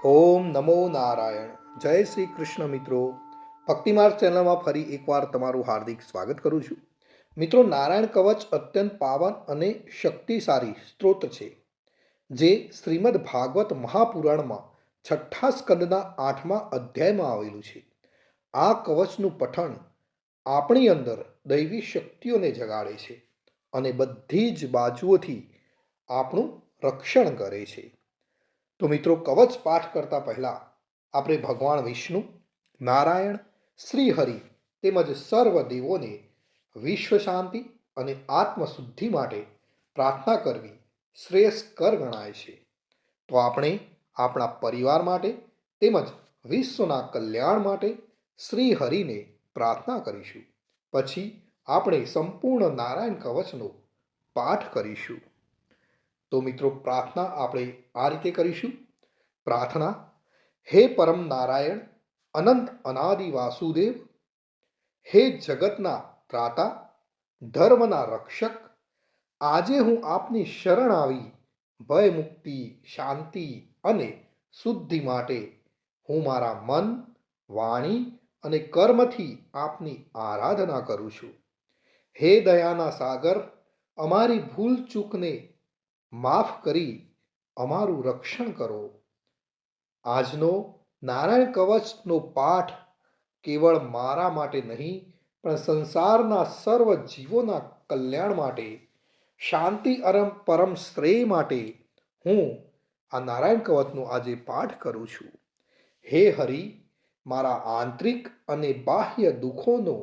ઓમ નમો નારાયણ. જય શ્રી કૃષ્ણ મિત્રો. ભક્તિમાર્ગ ચેનલમાં ફરી એકવાર તમારું હાર્દિક સ્વાગત કરું છું. મિત્રો, નારાયણ કવચ અત્યંત પાવન અને શક્તિશાળી સ્ત્રોત છે, જે શ્રીમદ ભાગવત મહાપુરાણમાં છઠ્ઠા સ્કંદના 8મા અધ્યાયમાં આવેલું છે. આ કવચનું પઠન આપણી અંદર દૈવી શક્તિઓને જગાડે છે અને બધી જ બાજુઓથી આપણું રક્ષણ કરે છે. તો મિત્રો, કવચ પાઠ કરતા પહેલા આપણે ભગવાન વિષ્ણુ, નારાયણ, શ્રી હરિ તેમજ સર્વ દેવોને વિશ્વ શાંતિ અને આત્મશુદ્ધિ માટે પ્રાર્થના કરવી શ્રેયસ્કર ગણાય છે. તો આપણે આપણા પરિવાર માટે તેમજ વિશ્વના કલ્યાણ માટે શ્રી હરિને પ્રાર્થના કરીશું. પછી આપણે સંપૂર્ણ નારાયણ કવચનો પાઠ કરીશું. તો મિત્રો, પ્રાર્થના આપણે આ રીતે કરીશું. પ્રાર્થના: હે પરમ નારાયણ, અનંત અનાદિ વાસુદેવ, હે જગતના ત્રાતા, ધર્મના રક્ષક, આજે હું આપની શરણ આવી ભય મુક્તિ, શાંતિ અને શુદ્ધિ માટે હું મારા મન, વાણી અને કર્મથી આપની આરાધના કરું છું. હે દયાના સાગર, અમારી ભૂલ ચૂકને માફ કરી અમારું રક્ષણ કરો. આજનો નારાયણ કવચનો પાઠ કેવળ મારા માટે નહીં, પણ સંસારના સર્વ જીવોના કલ્યાણ માટે, શાંતિ પરમ શ્રેય માટે હું આ નારાયણ કવચનો આજે પાઠ કરું છું. હે હરિ, મારા આંતરિક અને બાહ્ય દુઃખોનો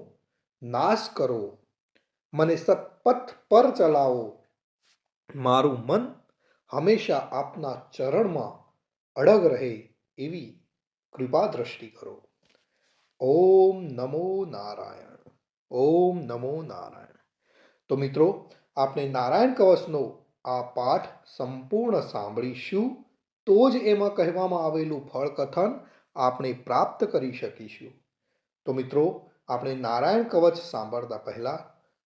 નાશ કરો, મને સત્પથ પર ચલાવો, મારું મન હંમેશા આપના ચરણમાં અડગ રહે એવી કૃપા દ્રષ્ટિ કરો. ઓમ નમો નારાયણ. ઓમ નમો નારાયણ. તો મિત્રો, આપણે નારાયણ કવચનો આ પાઠ સંપૂર્ણ સાંભળીશું, તો જ એમાં કહેવામાં આવેલું ફળકથન આપણે પ્રાપ્ત કરી શકીશું. તો મિત્રો, આપણે નારાયણ કવચ સાંભળતા પહેલા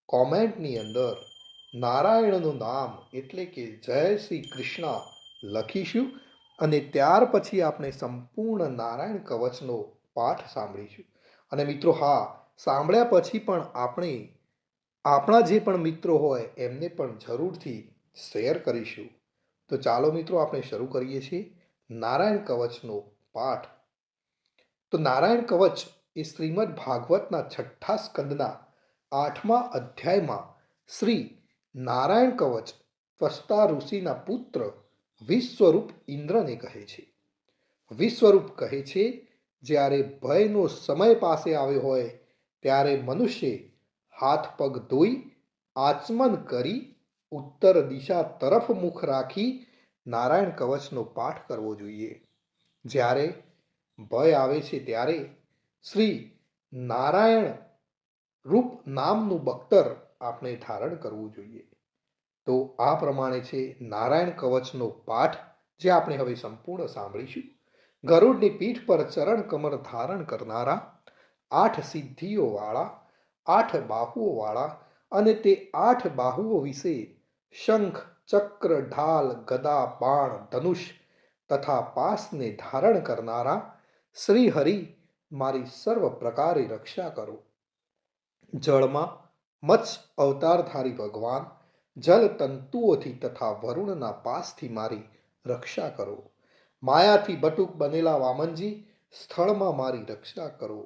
કોમેન્ટની અંદર નારાયણનું નામ એટલે કે જય શ્રી કૃષ્ણ લખીશું અને ત્યાર પછી આપણે સંપૂર્ણ નારાયણ કવચનો પાઠ સાંભળીશું. અને મિત્રો, હા, સાંભળ્યા પછી પણ આપણે આપણા જે પણ મિત્રો હોય એમને પણ જરૂરથી શેર કરીશું. તો ચાલો મિત્રો, આપણે શરૂ કરીએ છીએ નારાયણ કવચનો પાઠ. તો નારાયણ કવચ એ શ્રીમદ ભાગવતના છઠ્ઠા સ્કંદના 8મા અધ્યાયમાં શ્રી નારાયણ કવચ ત્વષ્ટા ઋષિના પુત્ર વિશ્વરૂપ ઇન્દ્રને કહે છે. વિશ્વરૂપ કહે છે, જ્યારે ભયનો સમય પાસે આવ્યો હોય ત્યારે મનુષ્ય હાથ પગ ધોઈ આચમન કરી ઉત્તર દિશા તરફ મુખ રાખી નારાયણ કવચનો પાઠ કરવો જોઈએ. જ્યારે ભય આવે છે ત્યારે શ્રી નારાયણ રૂપ નામનું બખ્તર આપણે ધારણ કરવું જોઈએ. તો આ પ્રમાણે છે નારાયણ કવચનો પાઠ, જે આપણે હવે સંપૂર્ણ સાંભળીશું. ગરુડની પીઠ પર ચરણ કમર ધારણ કરનારા, 8 સિદ્ધિઓવાળા, 8 બાહુઓવાળા અને તે 8 બાહુઓ વિશે શંખ, ચક્ર, ઢાલ, ગદા, બાણ, ધનુષ તથા પાસને ધારણ કરનારા શ્રી હરિ, મારી સર્વ પ્રકારે રક્ષા કરો. જળમાં મત્સ્ય અવતારધારી ભગવાન, જલ તંતુઓથી તથા વરુણના પાસથી મારી રક્ષા કરો. માયાથી બટુક બનેલા વામનજી, સ્થળમાં મારી રક્ષા કરો.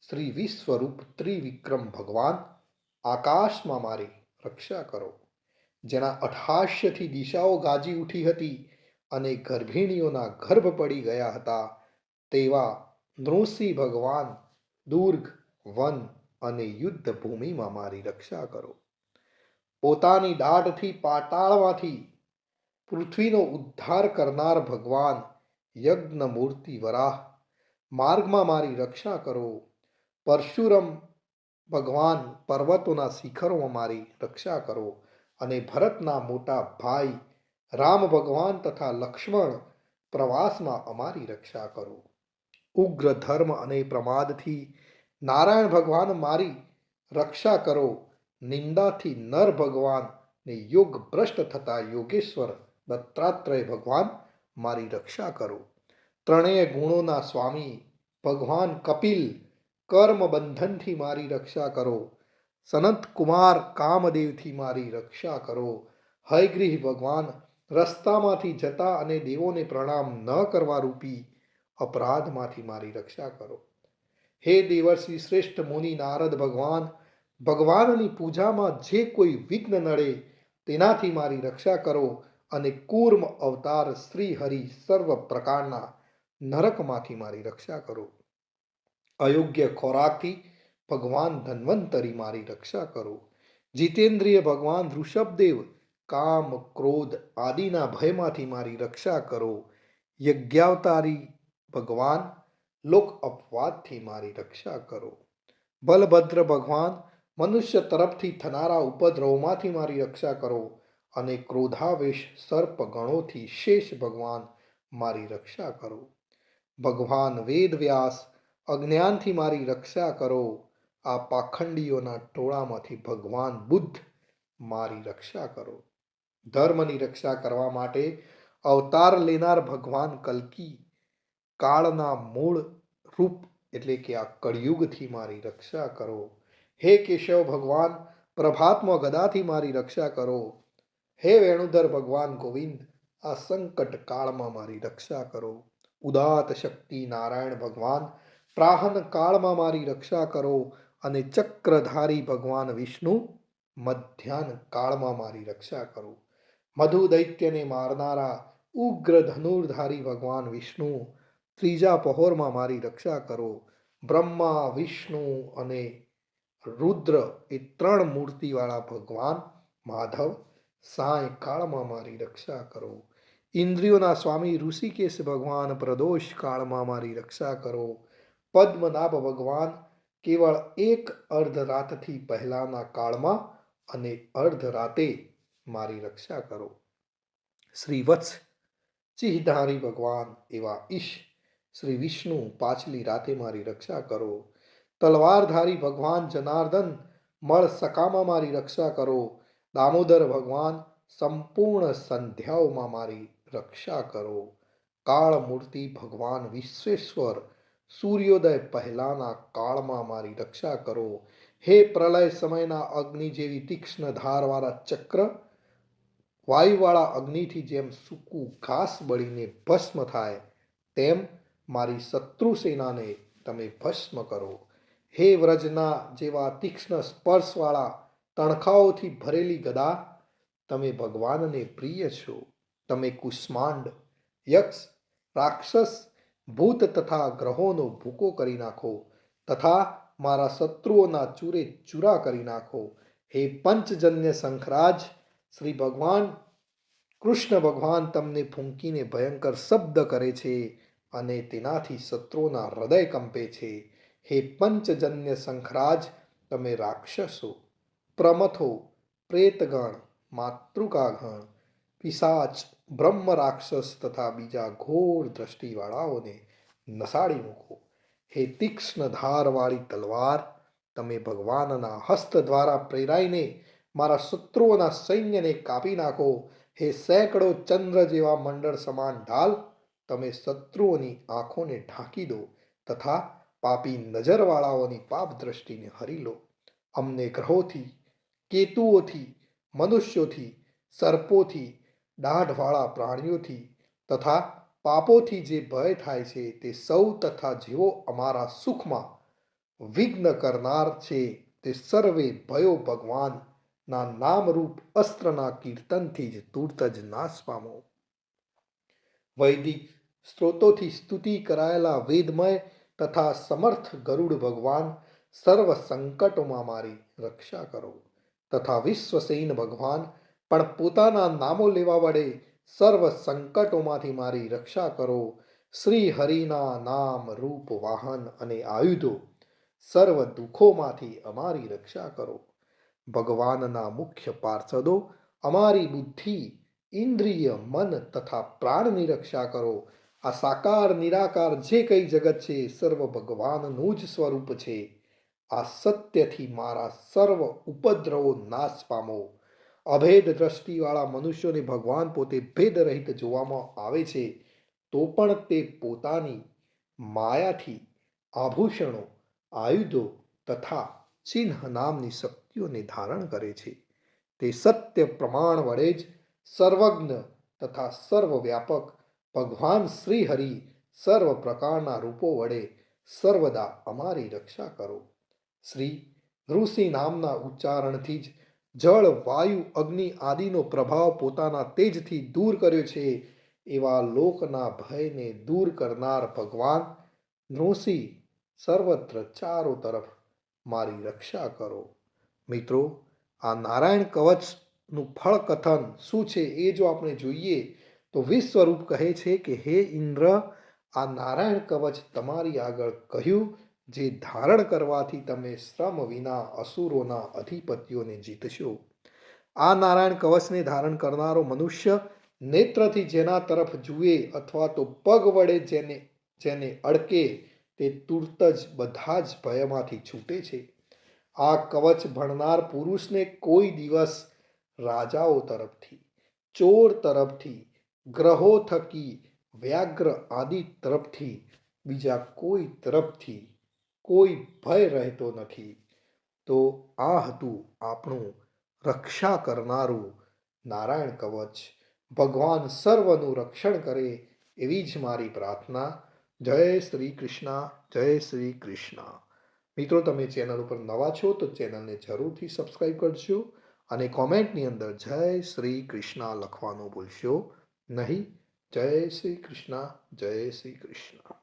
શ્રી વિશ્વરૂપ ત્રિવિક્રમ ભગવાન, આકાશમાં મારી રક્ષા કરો. જેના અઠાસ્યથી દિશાઓ ગાજી ઉઠી હતી અને ગર્ભિણીઓના ગર્ભ પડી ગયા હતા, તેવા નૃસિંહ ભગવાન, દુર્ગ, વન અને યુદ્ધ ભૂમિમાં મારી રક્ષા કરો. પોતાની દાઢથી પાતાળમાંથી પૃથ્વીનો ઉદ્ધાર કરનાર ભગવાન, યજ્ઞ મૂર્તિ વરાહ, માર્ગમાં મારી રક્ષા કરો. પરશુરામ ભગવાન, પર્વતોના શિખરોમાં મારી રક્ષા કરો. અને ભરતના મોટા ભાઈ રામ ભગવાન તથા લક્ષ્મણ, પ્રવાસમાં અમારી રક્ષા કરો. ઉગ્ર ધર્મ અને પ્રમાદથી નારાયણ ભગવાન મારી રક્ષા કરો. નિંદાથી નર ભગવાન ને યોગ ભ્રષ્ટ થતા યોગેશ્વર દત્તાત્રેય ભગવાન મારી રક્ષા કરો. ત્રણેય ગુણોના સ્વામી ભગવાન કપિલ કર્મ બંધનથી મારી રક્ષા કરો. સનત કુમાર કામદેવથી મારી રક્ષા કરો. હયગ્રીહ ભગવાન રસ્તામાંથી જતા અને દેવોને પ્રણામ ન કરવા રૂપી અપરાધમાંથી મારી રક્ષા કરો. હે દેવર્ષિ શ્રેષ્ઠ મુનિ નારદ ભગવાન, ભગવાનની પૂજામાં જે કોઈ વિઘ્ન નડે તેનાથી મારી રક્ષા કરો અને કૂર્મ અવતાર શ્રી હરિ સર્વ પ્રકારના નરકમાંથી મારી રક્ષા કરો. અયોગ્ય ખોરાકથી ભગવાન ધન્વંતરી મારી રક્ષા કરો. જીતેન્દ્રિય ભગવાન ઋષભદેવ કામ ક્રોધ આદિના ભયમાંથી મારી રક્ષા કરો. યજ્ઞાવતારી ભગવાન લોક અપવાદથી મારી રક્ષા કરો. બલભદ્ર ભગવાન મનુષ્ય તરફથી થનારા ઉપદ્રવમાંથી મારી રક્ષા કરો અને ક્રોધાવેશ સર્પ ગણોથી શેષ ભગવાન મારી રક્ષા કરો. ભગવાન વેદવ્યાસ અજ્ઞાનથી મારી રક્ષા કરો. આ પાખંડીઓના ટોળામાંથી ભગવાન બુદ્ધ મારી રક્ષા કરો. ધર્મની રક્ષા કરવા માટે અવતાર લેનાર ભગવાન કલ્કી કાળના મૂળ રૂપ એટલે કે આ કળિયુગથી મારી રક્ષા કરો. હે કેશવ ભગવાન પ્રભાતમાં ગદાથી મારી રક્ષા કરો. હે વેણુધર ભગવાન ગોવિંદ આ સંકટ કાળમાં મારી રક્ષા કરો. ઉદાત શક્તિ નારાયણ ભગવાન પ્રાહન કાળમાં મારી રક્ષા કરો અને ચક્રધારી ભગવાન વિષ્ણુ મધ્યાહન કાળમાં મારી રક્ષા કરો. મધુ દૈત્યને મારનારા ઉગ્ર ધનુર્ધારી ભગવાન વિષ્ણુ ત્રીજા પહોરમાં મારી રક્ષા કરો. બ્રહ્મા વિષ્ણુ અને રુદ્ર એ ત્રણ મૂર્તિવાળા ભગવાન માધવ સાય કાળમાં મારી રક્ષા કરો. ઇન્દ્રિયોના સ્વામી ઋષિકેશ ભગવાન પ્રદોષ કાળમાં મારી રક્ષા કરો. પદ્મનાભ ભગવાન કેવળ એક અર્ધરાતથી પહેલાના કાળમાં અને અર્ધરાતે મારી રક્ષા કરો. શ્રી વત્સ ચિહધારી ભગવાન એવા ઈશ શ્રી વિષ્ણુ પાછલી રાતે મારી રક્ષા કરો. તલવારધારી ભગવાન જનાર્દન મળ સકામાં મારી રક્ષા કરો. દામોદર ભગવાન સંપૂર્ણ સંધ્યાઓમાં મારી રક્ષા કરો. કાળમૂર્તિ ભગવાન વિશ્વેશ્વર સૂર્યોદય પહેલાના કાળમાં મારી રક્ષા કરો. હે પ્રલય સમયના અગ્નિ જેવી તીક્ષ્ણ ધારવાળા ચક્ર વાયુવાળા અગ્નિથી જેમ સૂકું ઘાસ બળીને ભસ્મ થાય તેમ મારી શત્રુ સેનાને તમે ભસ્મ કરો. હે વ્રજના જેવા તીક્ષ્ણ સ્પર્શવાળા તણખાઓથી ભરેલી ગદા તમે ભગવાનને પ્રિય છો. તમે કુષ્માંડ યક્ષ રાક્ષસ ભૂત તથા ગ્રહોનો ભૂકો કરી નાખો તથા મારા શત્રુઓના ચૂરે ચૂરા કરી નાખો. હે પંચજન્ય શંખરાજ શ્રી ભગવાન કૃષ્ણ ભગવાન તમને ફૂંકીને ભયંકર શબ્દ કરે છે અને તેનાથી શત્રુઓના હૃદય કંપે છે. હે પંચજન્ય શંખરાજ તમે રાક્ષસો પ્રમથો પ્રેતગણ માતૃકાગણ પિશાચ બ્રહ્મ રાક્ષસ તથા બીજા ઘોર દ્રષ્ટિવાળાઓને નસાડી મૂકો. હે તીક્ષ્ણ ધારવાળી તલવાર તમે ભગવાનના હસ્ત દ્વારા પ્રેરાઈને મારા શત્રુઓના સૈન્યને કાપી નાખો. હે સેંકડો ચંદ્ર જેવા મંડળ સમાન ઢાલ તમે શત્રુઓની આંખોને ઢાંકી દો તથા પાપી નજરવાળાઓની પાપ દ્રષ્ટિને હરી લો. અમને ગ્રહોથી કેતુઓથી મનુષ્યોથી સર્પોથી દાઢવાળા પ્રાણીઓથી તથા પાપોથી જે ભય થાય છે તે સૌ તથા જેઓ અમારા સુખમાં વિઘ્ન કરનાર છે તે સર્વે ભયો ભગવાનના નામરૂપ અસ્ત્રના કીર્તનથી જ તુરત જ નાશ પામો. વૈદિક સ્ત્રોતોથી સ્તુતિ કરાયેલા વેદમય તથા સમર્થ ગરુડ ભગવાન સર્વ સંકટોમાં મારી રક્ષા કરો તથા વિશ્વસેન ભગવાન પણ પોતાના નામો લેવા વડે સર્વ સંકટોમાંથી મારી રક્ષા કરો. શ્રી હરિના નામ રૂપ વાહન અને આયુધો સર્વ દુઃખોમાંથી અમારી રક્ષા કરો. ભગવાનના મુખ્ય પાર્ષદો અમારી બુદ્ધિ ઇન્દ્રિય મન તથા પ્રાણની રક્ષા કરો. આ સાકાર નિરાકાર જે કંઈ જગત છે સર્વ ભગવાનનું જ સ્વરૂપ છે. આ સત્યથી મારા સર્વ ઉપદ્રવો નાશ પામો. અભેદ દ્રષ્ટિવાળા મનુષ્યોને ભગવાન પોતે ભેદ રહિત જોવામાં આવે છે તો પણ તે પોતાની માયાથી આભૂષણો, આયુધો તથા ચિહ્ન નામની શક્તિઓને ધારણ કરે છે. તે સત્ય પ્રમાણ વડે જ સર્વજ્ઞ તથા સર્વવ્યાપક ભગવાન શ્રી હરિ સર્વ પ્રકારના રૂપો વડે સર્વદા અમારી રક્ષા કરો. શ્રી ઋષિ નામના ઉચ્ચારણથી જ જળ, વાયુ, અગ્નિ આદિનો પ્રભાવ પોતાના તેજથી દૂર કર્યો છે. એવા લોકના ભયને દૂર કરનાર ભગવાન નૃસિંહ સર્વત્ર ચારો તરફ મારી રક્ષા કરો. મિત્રો, આ નારાયણ કવચનું ફળ કથન શું છે એ જો આપણે જોઈએ તો વિશ્વરૂપ કહે છે કે હે ઇન્દ્ર, આ નારાયણ કવચ તમારી આગળ કહ્યું, જે ધારણ કરવાથી તમે શ્રમ વિના અસુરોના અધિપતિઓને જીતશો. આ નારાયણ કવચને ધારણ કરનારો મનુષ્ય નેત્રથી જેના તરફ જુએ અથવા તો પગ વડે જેને અડકે તે તુરત જ બધા જ ભયમાંથી છૂટે છે. આ કવચ ભણનાર પુરુષને કોઈ દિવસ રાજાઓ તરફથી, ચોર તરફથી, ગ્રહો થકી, વ્યાઘ્ર આદિ તરફથી, બીજા કોઈ તરફથી કોઈ ભય રહેતો નથી. તો આ હતું આપણું રક્ષા કરનારું નારાયણ કવચ. ભગવાન સર્વનું રક્ષણ કરે એવી જ મારી પ્રાર્થના. જય શ્રી કૃષ્ણ, જય શ્રી કૃષ્ણ. મિત્રો, તમે ચેનલ ઉપર નવા છો તો ચેનલને જરૂરથી સબસ્ક્રાઈબ કરજો અને કોમેન્ટની અંદર જય શ્રી કૃષ્ણ લખવાનું ભૂલશો નહીં. જય શ્રી કૃષ્ણ, જય શ્રી કૃષ્ણ.